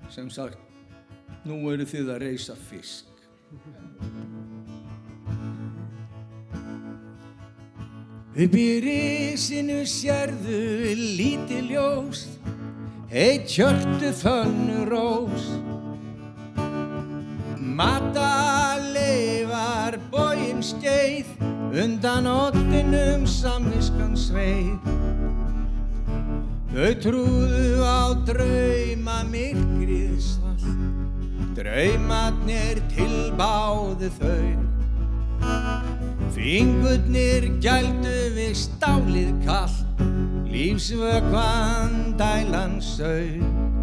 sem sagt, nú eru þið að reisa fisk. Upp í risinu sérðu lítið ljós, eitt hjörtu fönnu rós. Mataleifar boginn skeið, undan oddinum samviskan sveið. Þau trúðu á drauma myrkrið svalt, draumarnir tilbáðu þau. Fingurnir gældu við stálið kalt, lífsvökvan dælan sauð.